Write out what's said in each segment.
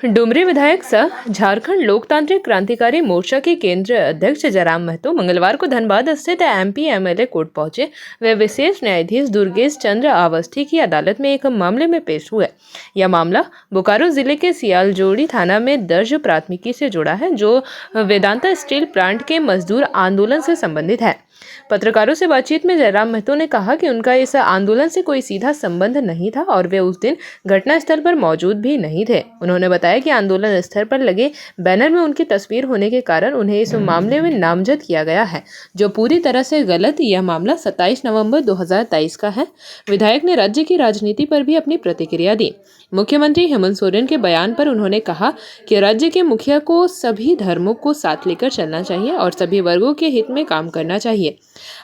डुमरी विधायक सह झारखंड लोकतांत्रिक क्रांतिकारी मोर्चा के केंद्रीय अध्यक्ष जयराम महतो मंगलवार को धनबाद स्थित एमपी एमएलए कोर्ट पहुंचे। वे विशेष न्यायाधीश दुर्गेश चंद्र अवस्थी की अदालत में एक मामले में पेश हुए। यह मामला बोकारो जिले के सियालजोड़ी थाना में दर्ज प्राथमिकी से जुड़ा है, जो वेदांता स्टील प्लांट के मजदूर आंदोलन से संबंधित है। पत्रकारों से बातचीत में जयराम महतो ने कहा कि उनका इस आंदोलन से कोई सीधा संबंध नहीं था और वे उस दिन घटनास्थल पर मौजूद भी नहीं थे। उन्होंने बताया कि आंदोलन स्थल पर लगे बैनर में उनकी तस्वीर होने के कारण उन्हें इस मामले में नामजद किया गया है, जो पूरी तरह से गलत। यह मामला 27 नवंबर 2023 का है। विधायक ने राज्य की राजनीति पर भी अपनी प्रतिक्रिया दी। मुख्यमंत्री हेमंत सोरेन के बयान पर उन्होंने कहा कि राज्य के मुखिया को सभी धर्मों को साथ लेकर चलना चाहिए और सभी वर्गों के हित में काम करना चाहिए।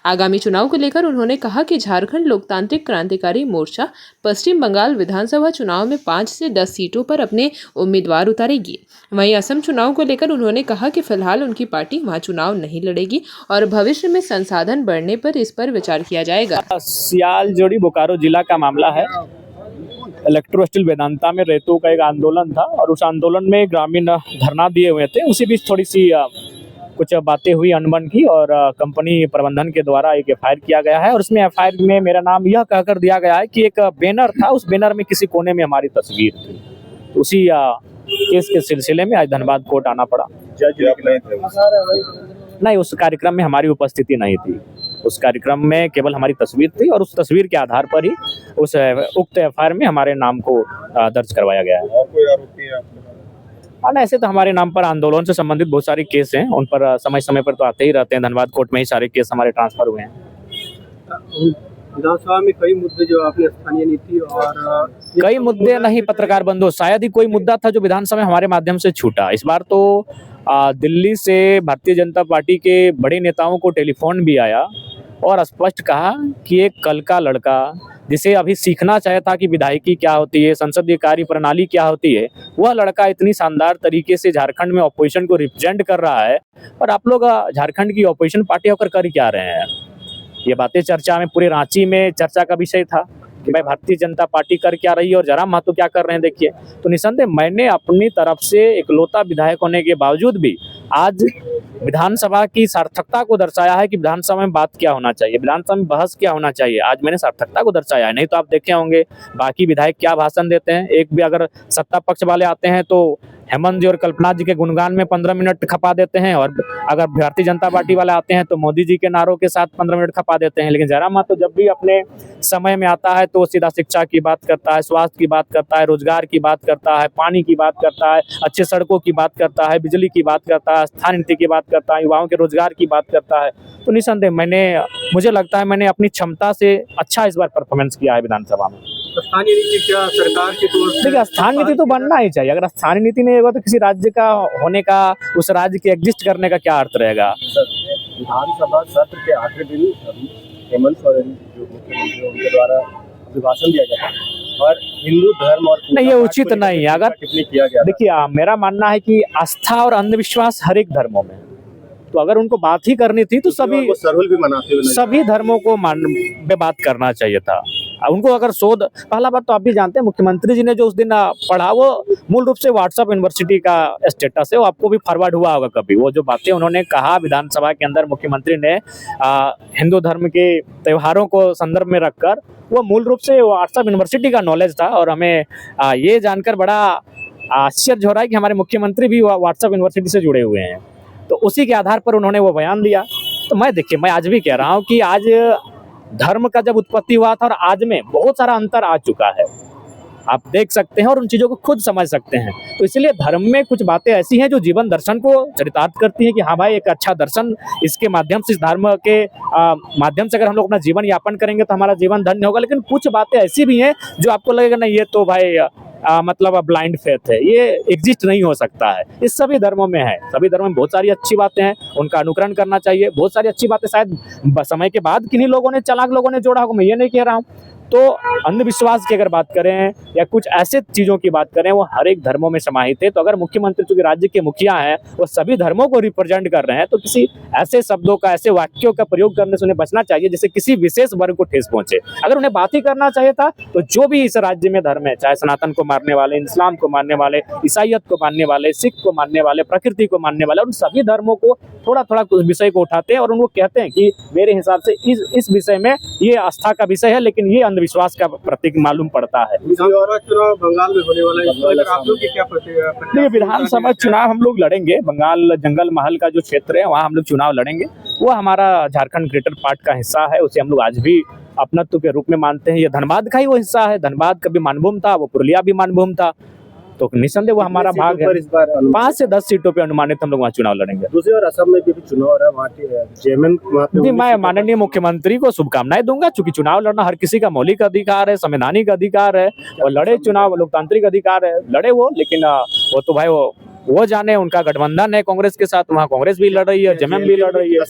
आगामी चुनाव को लेकर उन्होंने कहा कि झारखंड लोकतांत्रिक क्रांतिकारी मोर्चा पश्चिम बंगाल विधानसभा चुनाव में 5 से 10 सीटों पर अपने उम्मीदवार उतारेगी। वहीं असम चुनाव को लेकर उन्होंने कहा कि फिलहाल उनकी पार्टी वहां चुनाव नहीं लड़ेगी और भविष्य में संसाधन बढ़ने पर इस पर विचार किया जाएगा। सियालजोड़ी बोकारो जिला का मामला है। इलेक्ट्रो स्टील वेदांता में रेतों का एक आंदोलन था और उस आंदोलन में ग्रामीण धरना दिए हुए थे। उसी बीच थोड़ी सी कुछ बातें हुई अनबन की और कंपनी प्रबंधन के द्वारा एक एफआईआर किया गया है और उसमें एफआईआर में मेरा नाम यह कहकर दिया गया है कि एक बैनर था, उस बैनर में किसी कोने में हमारी तस्वीर थी। उसी केस के सिलसिले में आज धनबाद कोर्ट आना पड़ा। नहीं, उस कार्यक्रम में हमारी उपस्थिति नहीं थी। उस कार्यक्रम में केवल हमारी तस्वीर थी और उस तस्वीर के आधार पर ही उस उक्त एफआईआर में हमारे नाम को दर्ज करवाया गया है। और कोई आरोपी है आपके पास? ऐसे तो हमारे नाम पर आंदोलन से संबंधित बहुत सारे केस हैं, उन पर समय समय पर तो आते ही रहते हैं। धनबाद कोर्ट में ही सारे केस हमारे ट्रांसफर हुए हैं। विधानसभा में कई मुद्दे जो आपने स्थानीय नीति और कई मुद्दे नहीं पत्रकार बंधु, शायद ही कोई मुद्दा था जो विधानसभा में हमारे माध्यम से छूटा। इस बार तो दिल्ली से भारतीय जनता पार्टी के बड़े नेताओं को टेलीफोन भी आया और स्पष्ट कहा कि एक कल का लड़का जिसे अभी सीखना चाहिए था कि विधायिकी क्या होती है, संसदीय कार्य प्रणाली क्या होती है, वह लड़का इतनी शानदार तरीके से झारखंड में ऑपोजिशन को रिप्रेजेंट कर रहा है और आप लोग झारखंड की ऑपोजिशन पार्टी होकर कर क्या रहे हैं। ये बातें चर्चा में पूरे रांची में चर्चा का विषय था कि भाई भारतीय जनता पार्टी कर क्या रही है और जयराम महतो क्या कर रहे हैं। देखिए, तो निसंदेह मैंने अपनी तरफ से इकलौता विधायक होने के बावजूद भी आज विधानसभा की सार्थकता को दर्शाया है कि विधानसभा में बात क्या होना चाहिए, विधानसभा में बहस क्या होना चाहिए। आज मैंने सार्थकता को दर्शाया है। नहीं तो आप देखे होंगे बाकी विधायक क्या भाषण देते हैं। एक भी अगर सत्ता पक्ष वाले आते हैं तो हेमंत जी और कल्पना जी के गुणगान में 15 मिनट खपा देते हैं और अगर भारतीय जनता पार्टी वाले आते हैं तो मोदी जी के नारों के साथ 15 मिनट खपा देते हैं। लेकिन जयराम महतो जब भी अपने समय में आता है तो सीधा शिक्षा की बात करता है, स्वास्थ्य की बात करता है, रोजगार की बात करता है, पानी की बात करता है, अच्छे सड़कों की बात करता है, बिजली की बात करता है, स्थानीय नीति की बात करता है, युवाओं के रोजगार की बात करता है। तो निसंदेह मुझे लगता है मैंने अपनी क्षमता से अच्छा इस बार परफॉर्मेंस किया है विधानसभा में। स्थानीय नीति क्या सरकार की तौर से? देखिए, स्थानीय नीति तो बनना ही चाहिए। अगर स्थानीय नीति नहीं होगा तो किसी राज्य का होने का, उस राज्य के एग्जिस्ट करने का क्या अर्थ रहेगा। विधानसभा सत्र के आखिरी दिन हेमंत सोरेन जो मुख्यमंत्री उनके द्वारा अभिभाषण दिया गया और हिंदू धर्म और नहीं, ये उचित नहीं है। अगर किया गया, देखिए, मेरा मानना है कि आस्था और अंधविश्वास हर एक धर्मों में, तो अगर उनको बात ही करनी थी तो सरहुल भी मनाते हुए सभी धर्मों को में बात करना चाहिए था। उनको अगर शोध, पहला बात तो आप भी जानते हैं मुख्यमंत्री जी ने जो उस दिन पढ़ा वो मूल रूप से व्हाट्सएप यूनिवर्सिटी का स्टेटस है। वो आपको भी फॉरवर्ड हुआ होगा कभी। वो जो बातें उन्होंने कहा विधानसभा के अंदर मुख्यमंत्री ने हिंदू धर्म के त्योहारों को संदर्भ में रखकर, वो मूल रूप से व्हाट्सएप यूनिवर्सिटी का नॉलेज था। और हमें ये जानकर बड़ा आश्चर्य हो रहा है कि हमारे मुख्यमंत्री भी व्हाट्सएप यूनिवर्सिटी से जुड़े हुए हैं। तो उसी के आधार पर उन्होंने वो बयान दिया। तो मैं आज भी कह रहा हूँ कि आज धर्म का जब उत्पत्ति हुआ था और आज में बहुत सारा अंतर आ चुका है। आप देख सकते हैं और उन चीज़ों को खुद समझ सकते हैं। तो इसलिए धर्म में कुछ बातें ऐसी हैं जो जीवन दर्शन को चरितार्थ करती हैं कि हाँ भाई, एक अच्छा दर्शन, इसके माध्यम से, इस धर्म के माध्यम से अगर हम लोग अपना जीवन यापन करेंगे तो हमारा जीवन धन्य होगा। लेकिन कुछ बातें ऐसी भी हैं जो आपको लगेगा नहीं, ये तो भाई मतलब ब्लाइंड फेथ है, ये एग्जिस्ट नहीं हो सकता है। इस सभी धर्मों में है। सभी धर्मों में बहुत सारी अच्छी बातें हैं, उनका अनुकरण करना चाहिए। बहुत सारी अच्छी बातें शायद समय के बाद किन्हीं लोगों ने, चालाक लोगों ने जोड़ा होगा, मैं ये नहीं कह रहा हूँ। तो अंधविश्वास की अगर बात करें या कुछ ऐसे चीजों की बात करें, वो हर एक धर्मों में समाहित है। तो अगर मुख्यमंत्री चूंकि राज्य के मुखिया हैं, वो सभी धर्मों को रिप्रेजेंट कर रहे हैं, तो किसी ऐसे शब्दों का, ऐसे वाक्यों का प्रयोग करने से उन्हें बचना चाहिए जिससे किसी विशेष वर्ग को ठेस पहुंचे। अगर उन्हें बात ही करना चाहिए था तो जो भी इस राज्य में धर्म है, चाहे सनातन को मानने वाले, इस्लाम को मानने वाले, ईसाइयत को मानने वाले, सिख को मानने वाले, प्रकृति को मानने वाले, उन सभी धर्मों को थोड़ा थोड़ा उस विषय को उठाते हैं और उनको कहते हैं कि मेरे हिसाब से इस विषय में ये आस्था का विषय है, लेकिन ये अंधविश्वास का प्रतीक मालूम पड़ता है। चुनाव बंगाल में होने वाला है, आप लोग की क्या देखिए, विधानसभा चुनाव हम लोग लड़ेंगे। बंगाल जंगल महल का जो क्षेत्र है वहाँ हम लोग चुनाव लड़ेंगे। वो हमारा झारखंड ग्रेटर पार्ट का हिस्सा है, उसे हम लोग आज भी अपनत्व के रूप में मानते हैं। ये धनबाद का ही वो हिस्सा है। धनबाद कभी मानभूम था, वो पुरुलिया भी मानभूम था, तो निसंदेह वो हमारा भाग है। इस बार 5 से 10 सीटों पे अनुमानित हम लोग वहाँ चुनाव लड़ेंगे। दूसरी ओर असम में भी चुनाव हो रहा है, वहाँ के जेएमएम जी, मैं माननीय मुख्यमंत्री को शुभकामनाएं दूंगा, क्योंकि चुनाव लड़ना हर किसी का मौलिक अधिकार है, संवैधानिक अधिकार है, और लड़े चुनाव, लोकतांत्रिक अधिकार है, लड़े वो। लेकिन वो तो भाई वो जाने, उनका गठबंधन है कांग्रेस के साथ, वहाँ कांग्रेस भी लड़ रही है, जेएमएम भी लड़ रही है।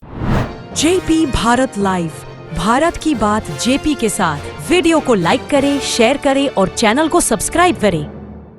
जेपी भारत लाइव, भारत की बात जेपी के साथ। वीडियो को लाइक करें, शेयर करें और चैनल को सब्सक्राइब करें।